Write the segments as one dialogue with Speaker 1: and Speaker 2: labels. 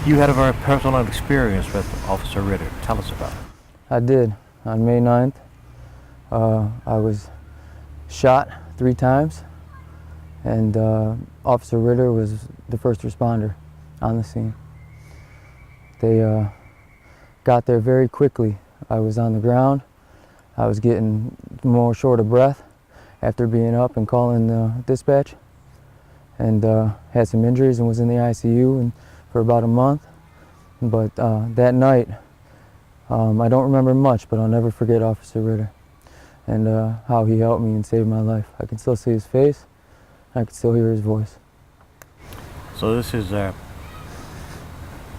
Speaker 1: You had a very personal experience with Officer Ritter. Tell us about it.
Speaker 2: I did. On May 9th, I was shot 3 times, and Officer Ritter was the first responder on the scene. They got there very quickly. I was on the ground. I was getting more short of breath after being up and calling the dispatch, and had some injuries and was in the ICU for about a month. But that night, I don't remember much, but I'll never forget Officer Ritter and how he helped me and saved my life. I can still see his face. I can still hear his voice.
Speaker 1: So this is a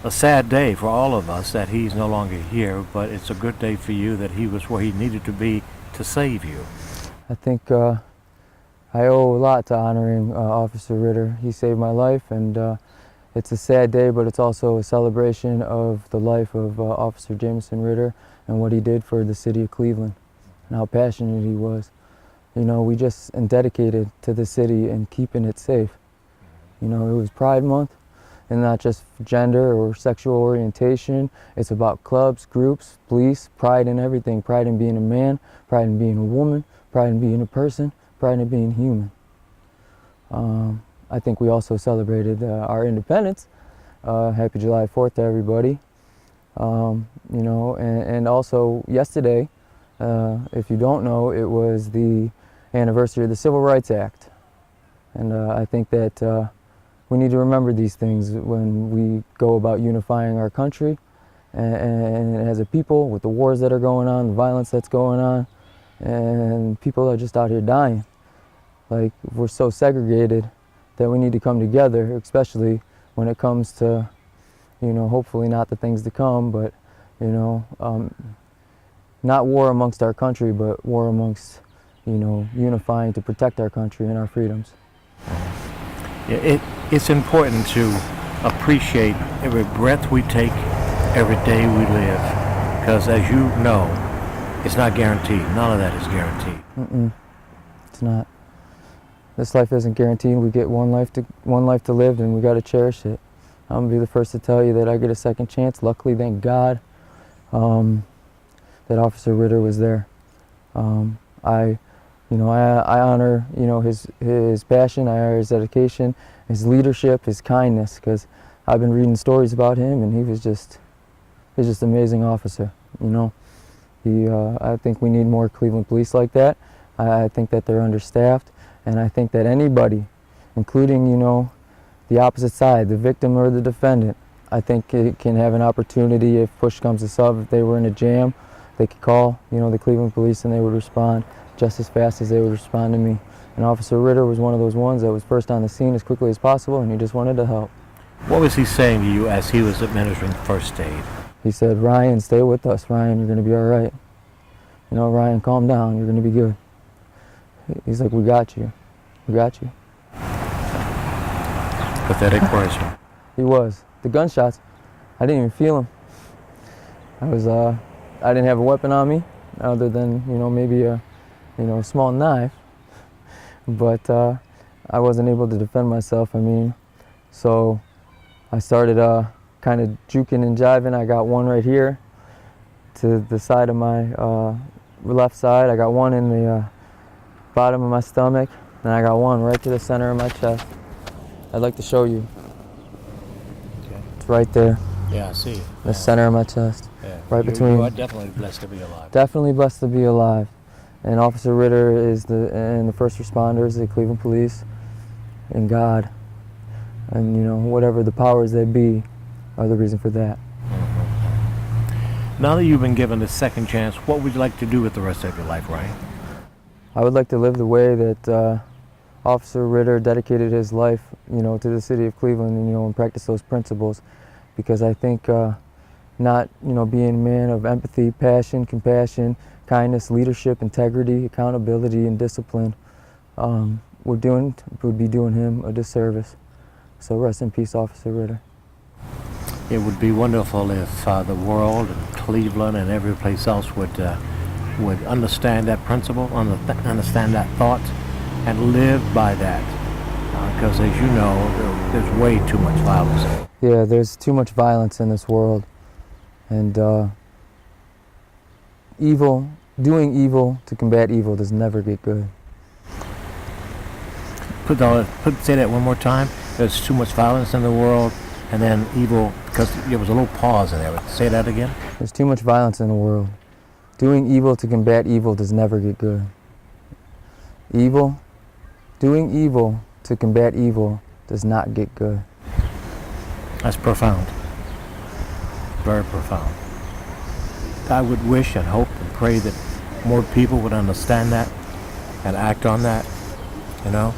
Speaker 1: sad day for all of us that he's no longer here, but it's a good day for you that he was where he needed to be to save you.
Speaker 2: I think I owe a lot to honoring Officer Ritter. He saved my life, and it's a sad day, but it's also a celebration of the life of Officer Jameson Ritter and what he did for the city of Cleveland and how passionate he was. You know, we just dedicated to the city and keeping it safe. You know, it was Pride Month, and not just gender or sexual orientation. It's about clubs, groups, police, pride in everything. Pride in being a man, pride in being a woman, pride in being a person, pride in being human. I think we also celebrated our independence. Happy July 4th to everybody. You know, and also yesterday, if you don't know, it was the anniversary of the Civil Rights Act. And I think that we need to remember these things when we go about unifying our country and as a people, with the wars that are going on, the violence that's going on, and people are just out here dying. Like, we're so segregated that we need to come together, especially when it comes to, you know, hopefully not the things to come, but, you know, not war amongst our country, but war amongst, you know, unifying to protect our country and our freedoms.
Speaker 1: It's important to appreciate every breath we take, every day we live, because as you know, it's not guaranteed. None of that is guaranteed.
Speaker 2: It's not. This life isn't guaranteed. We get one life to live, and we got to cherish it. I'm gonna be the first to tell you that I get a second chance. Luckily, thank God, that Officer Ritter was there. I honor, you know, his passion. I honor his dedication, his leadership, his kindness. Because I've been reading stories about him, and he's just an amazing officer. You know, I think we need more Cleveland police like that. I think that they're understaffed, and I think that anybody, including, you know, the opposite side, the victim or the defendant, I think it can have an opportunity if push comes to shove. If they were in a jam, they could call, you know, the Cleveland police, and they would respond just as fast as they would respond to me. And Officer Ritter was one of those ones that was first on the scene as quickly as possible, and he just wanted to help.
Speaker 1: What was he saying to you as he was administering first aid?
Speaker 2: He said, "Ryan, stay with us. Ryan, you're going to be all right. You know, Ryan, calm down. You're going to be good." He's like, "We got you. We got you."
Speaker 1: Pathetic person.
Speaker 2: He was. The gunshots, I didn't even feel them. I didn't have a weapon on me other than, you know, maybe a small knife, but I wasn't able to defend myself. I mean, so I started kind of juking and jiving. I got one right here to the side of my left side. I got one in the bottom of my stomach, and I got one right to the center of my chest. I'd like to show you.
Speaker 1: Okay.
Speaker 2: It's right there.
Speaker 1: Yeah, I see it.
Speaker 2: The center of my chest.
Speaker 1: Yeah.
Speaker 2: Right between.
Speaker 1: You are definitely blessed to be alive.
Speaker 2: Definitely blessed to be alive. And Officer Ritter is the first responders, the Cleveland Police, and God, and, you know, whatever the powers that be are the reason for that.
Speaker 1: Now that you've been given a second chance, what would you like to do with the rest of your life, Ryan?
Speaker 2: I would like to live the way that Officer Ritter dedicated his life, you know, to the city of Cleveland, and, you know, and practice those principles, because I think not, you know, being a man of empathy, passion, compassion, kindness, leadership, integrity, accountability, and discipline would be doing him a disservice. So rest in peace, Officer Ritter.
Speaker 1: It would be wonderful if the world and Cleveland and every place else would understand that principle, understand that thought, and live by that. Because as you know, there's way too much violence.
Speaker 2: Yeah, there's too much violence in this world, and doing evil to combat evil does never get good.
Speaker 1: Say that one more time. There's too much violence in the world, and then evil, because there was a little pause in there. Say that again.
Speaker 2: There's too much violence in the world. Doing evil to combat evil does never get good. Doing evil to combat evil does not get good.
Speaker 1: That's profound. Very profound. I would wish and hope and pray that more people would understand that and act on that, you know,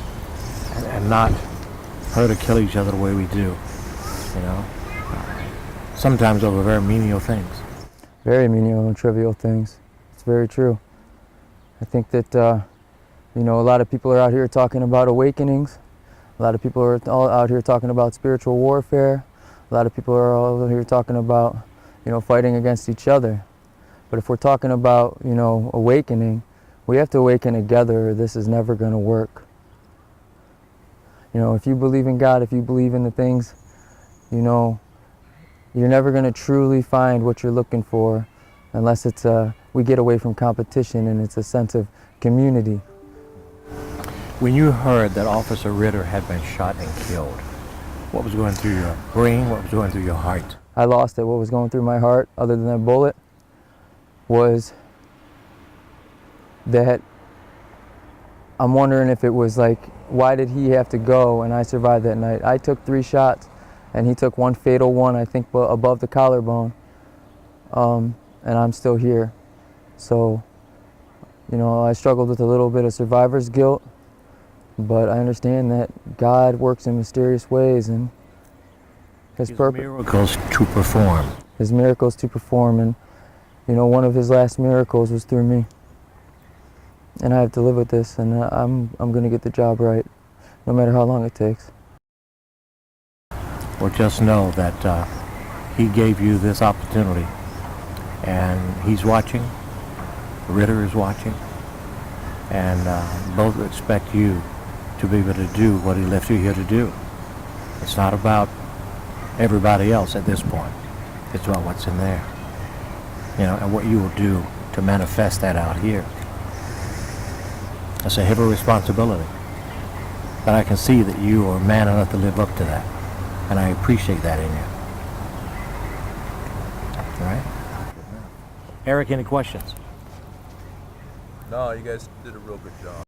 Speaker 1: and not hurt or kill each other the way we do, you know. Sometimes over very menial things.
Speaker 2: Very menial and trivial things. It's very true. I think that, you know, a lot of people are out here talking about awakenings. A lot of people are all out here talking about spiritual warfare. A lot of people are all here talking about, you know, fighting against each other. But if we're talking about, you know, awakening, we have to awaken together, or this is never going to work. You know, if you believe in God, if you believe in the things, you know, you're never going to truly find what you're looking for unless it's we get away from competition and it's a sense of community.
Speaker 1: When you heard that Officer Ritter had been shot and killed, what was going through your brain? What was going through your heart?
Speaker 2: I lost it. What was going through my heart, other than that bullet, was that I'm wondering if it was like, why did he have to go and I survived that night? I took 3 shots and he took one fatal one, I think above the collarbone, and I'm still here. So, you know, I struggled with a little bit of survivor's guilt, but I understand that God works in mysterious ways, and His purpose.
Speaker 1: Miracles to perform.
Speaker 2: His miracles to perform, and you know, one of His last miracles was through me. And I have to live with this, and I'm going to get the job right, no matter how long it takes.
Speaker 1: Well, just know that He gave you this opportunity, and He's watching. Ritter is watching, and both expect you to be able to do what He left you here to do. It's not about everybody else at this point. It's about what's in there, you know, and what you will do to manifest that out here. It's a heavy responsibility, but I can see that you are man enough to live up to that, and I appreciate that in you. All right? Eric, any questions?
Speaker 3: No, you guys did a real good job.